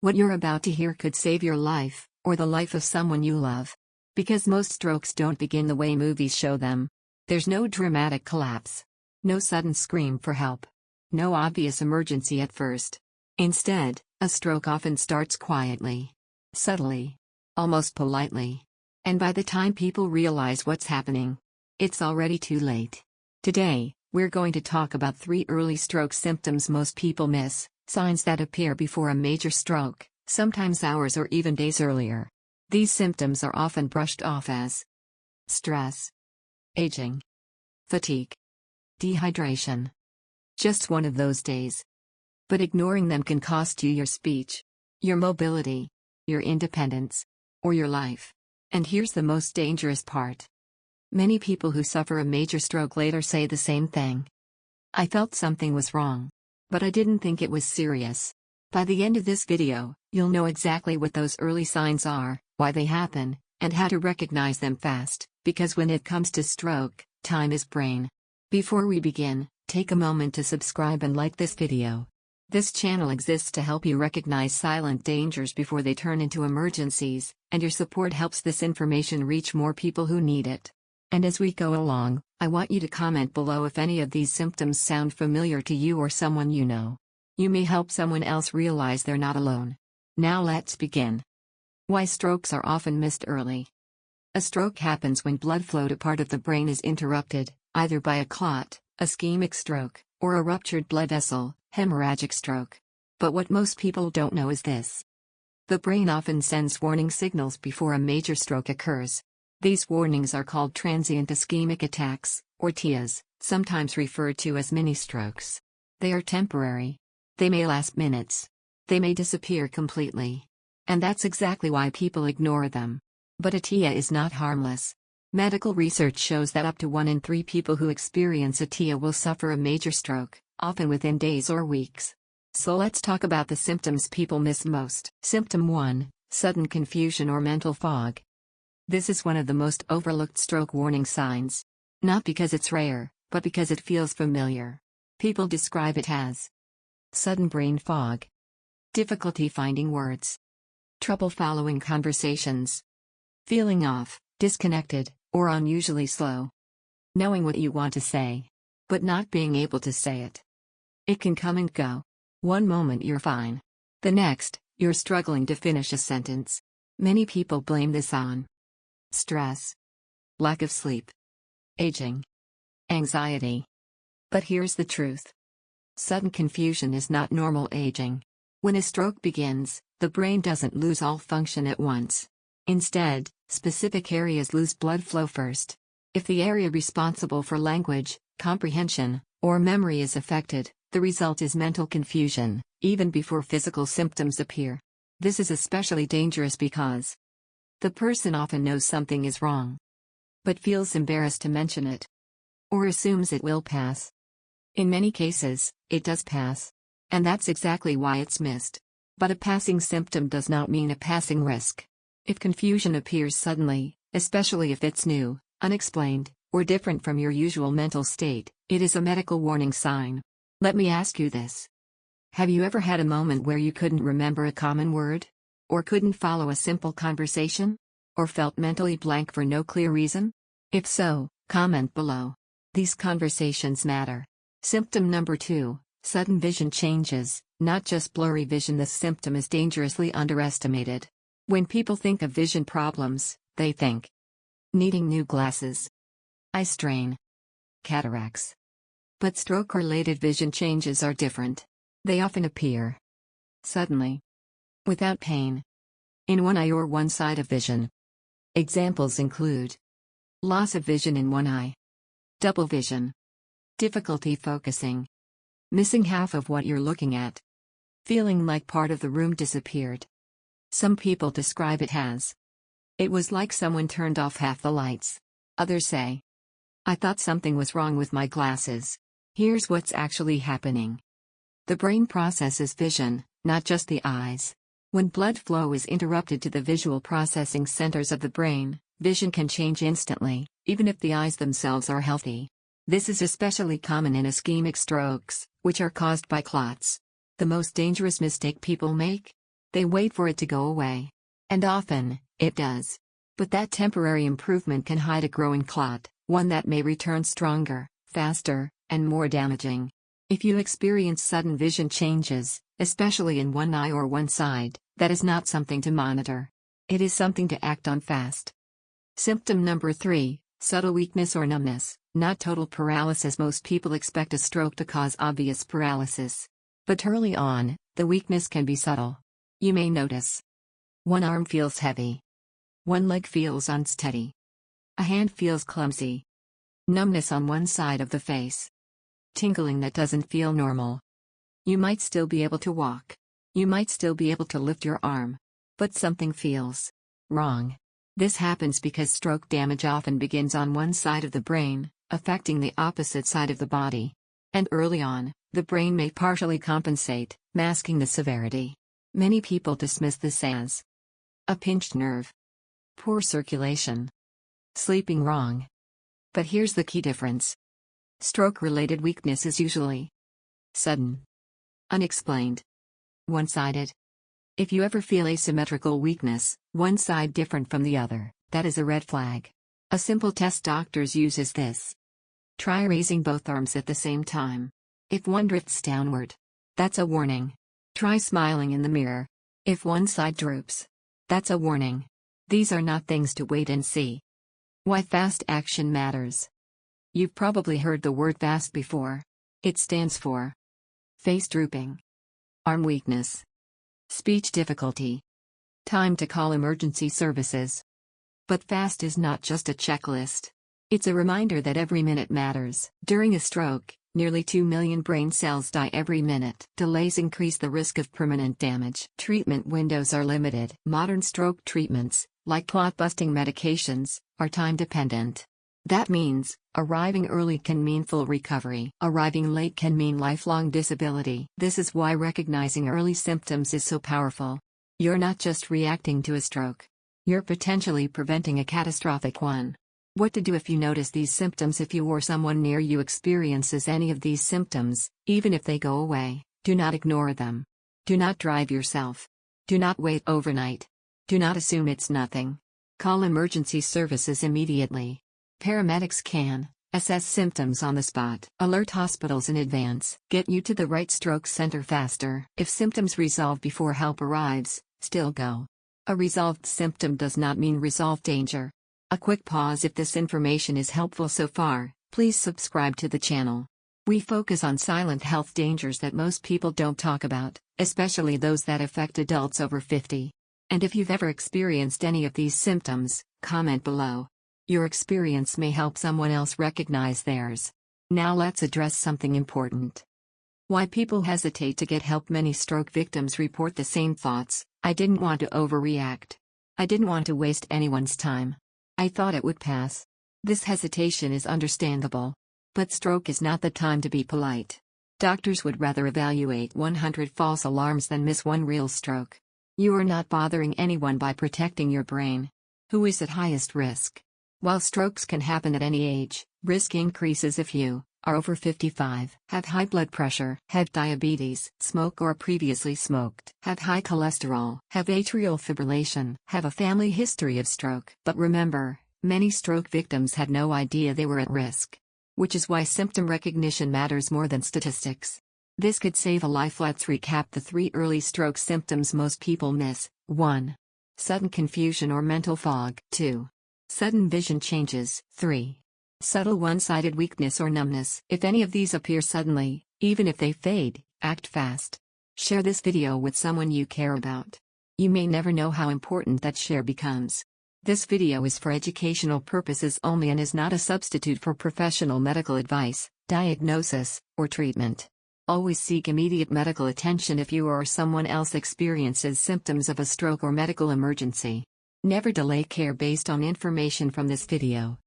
What you're about to hear could save your life, or the life of someone you love. Because most strokes don't begin the way movies show them. There's no dramatic collapse. No sudden scream for help. No obvious emergency at first. Instead, a stroke often starts quietly. Subtly. Almost politely. And by the time people realize what's happening, it's already too late. Today, we're going to talk about 3 early stroke symptoms most people miss, signs that appear before a major stroke, sometimes hours or even days earlier. These symptoms are often brushed off as stress, aging, fatigue, dehydration. Just one of those days. But ignoring them can cost you your speech, your mobility, your independence, or your life. And here's the most dangerous part. Many people who suffer a major stroke later say the same thing. I felt something was wrong. But I didn't think it was serious. By the end of this video, you'll know exactly what those early signs are, why they happen, and how to recognize them fast, because when it comes to stroke, time is brain. Before we begin, take a moment to subscribe and like this video. This channel exists to help you recognize silent dangers before they turn into emergencies, and your support helps this information reach more people who need it. And as we go along, I want you to comment below if any of these symptoms sound familiar to you or someone you know. You may help someone else realize they're not alone. Now let's begin. Why strokes are often missed early. A stroke happens when blood flow to part of the brain is interrupted, either by a clot, ischemic stroke, or a ruptured blood vessel, hemorrhagic stroke. But what most people don't know is this. The brain often sends warning signals before a major stroke occurs. These warnings are called transient ischemic attacks, or TIAs, sometimes referred to as mini-strokes. They are temporary. They may last minutes. They may disappear completely. And that's exactly why people ignore them. But a TIA is not harmless. Medical research shows that up to 1 in 3 people who experience a TIA will suffer a major stroke, often within days or weeks. So let's talk about the symptoms people miss most. Symptom 1, sudden confusion or mental fog. This is one of the most overlooked stroke warning signs. Not because it's rare, but because it feels familiar. People describe it as sudden brain fog, difficulty finding words, trouble following conversations, feeling off, disconnected, or unusually slow, knowing what you want to say, but not being able to say it. It can come and go. One moment you're fine. The next, you're struggling to finish a sentence. Many people blame this on stress, lack of sleep, aging, anxiety. But here's the truth. Sudden confusion is not normal aging. When a stroke begins, the brain doesn't lose all function at once. Instead, specific areas lose blood flow first. If the area responsible for language, comprehension, or memory is affected, the result is mental confusion, even before physical symptoms appear. This is especially dangerous because the person often knows something is wrong, but feels embarrassed to mention it, or assumes it will pass. In many cases, it does pass. And that's exactly why it's missed. But a passing symptom does not mean a passing risk. If confusion appears suddenly, especially if it's new, unexplained, or different from your usual mental state, it is a medical warning sign. Let me ask you this. Have you ever had a moment where you couldn't remember a common word? Or couldn't follow a simple conversation? Or felt mentally blank for no clear reason? If so, comment below. These conversations matter. Symptom number 2, sudden vision changes, not just blurry vision. This symptom is dangerously underestimated. When people think of vision problems, they think needing new glasses, eye strain, cataracts. But stroke-related vision changes are different. They often appear suddenly, without pain, in one eye or one side of vision. Examples include loss of vision in one eye, double vision, difficulty focusing, missing half of what you're looking at, feeling like part of the room disappeared. Some people describe it as it was like someone turned off half the lights. Others say, I thought something was wrong with my glasses. Here's what's actually happening. The brain processes vision, not just the eyes. When blood flow is interrupted to the visual processing centers of the brain, vision can change instantly, even if the eyes themselves are healthy. This is especially common in ischemic strokes, which are caused by clots. The most dangerous mistake people make? They wait for it to go away. And often, it does. But that temporary improvement can hide a growing clot, one that may return stronger, faster, and more damaging. If you experience sudden vision changes, especially in one eye or one side, that is not something to monitor. It is something to act on fast. Symptom number 3, subtle weakness or numbness, not total paralysis. Most people expect a stroke to cause obvious paralysis. But early on, the weakness can be subtle. You may notice. One arm feels heavy. One leg feels unsteady. A hand feels clumsy. Numbness on one side of the face. Tingling that doesn't feel normal. You might still be able to walk. You might still be able to lift your arm. But something feels wrong. This happens because stroke damage often begins on one side of the brain, affecting the opposite side of the body. And early on, the brain may partially compensate, masking the severity. Many people dismiss this as a pinched nerve, poor circulation, sleeping wrong. But here's the key difference. Stroke-related weakness is usually sudden, unexplained, one-sided. If you ever feel asymmetrical weakness, one side different from the other, that is a red flag. A simple test doctors use is this. Try raising both arms at the same time. If one drifts downward, that's a warning. Try smiling in the mirror. If one side droops, that's a warning. These are not things to wait and see. Why fast action matters. You've probably heard the word fast before. It stands for face drooping, arm weakness, speech difficulty, time to call emergency services. But fast is not just a checklist. It's a reminder that every minute matters. During a stroke, nearly 2 million brain cells die every minute. Delays increase the risk of permanent damage. Treatment windows are limited. Modern stroke treatments, like clot-busting medications, are time-dependent. That means, arriving early can mean full recovery. Arriving late can mean lifelong disability. This is why recognizing early symptoms is so powerful. You're not just reacting to a stroke. You're potentially preventing a catastrophic one. What to do if you notice these symptoms. If you or someone near you experiences any of these symptoms, even if they go away, do not ignore them. Do not drive yourself. Do not wait overnight. Do not assume it's nothing. Call emergency services immediately. Paramedics can assess symptoms on the spot. Alert hospitals in advance. Get you to the right stroke center faster. If symptoms resolve before help arrives, still go. A resolved symptom does not mean resolved danger. A quick pause. If this information is helpful so far, please subscribe to the channel. We focus on silent health dangers that most people don't talk about, especially those that affect adults over 50. And if you've ever experienced any of these symptoms, comment below. Your experience may help someone else recognize theirs. Now let's address something important. Why people hesitate to get help. Many stroke victims report the same thoughts. I didn't want to overreact. I didn't want to waste anyone's time. I thought it would pass. This hesitation is understandable. But stroke is not the time to be polite. Doctors would rather evaluate 100 false alarms than miss one real stroke. You are not bothering anyone by protecting your brain. Who is at highest risk? While strokes can happen at any age, risk increases if you are over 55, have high blood pressure, have diabetes, smoke or previously smoked, have high cholesterol, have atrial fibrillation, have a family history of stroke. But remember, many stroke victims had no idea they were at risk. Which is why symptom recognition matters more than statistics. This could save a life. Let's recap the 3 early stroke symptoms most people miss. 1. Sudden confusion or mental fog. 2. Sudden vision changes. 3. Subtle one-sided weakness or numbness. If any of these appear suddenly, even if they fade, act fast. Share this video with someone you care about. You may never know how important that share becomes. This video is for educational purposes only and is not a substitute for professional medical advice, diagnosis, or treatment. Always seek immediate medical attention if you or someone else experiences symptoms of a stroke or medical emergency. Never delay care based on information from this video.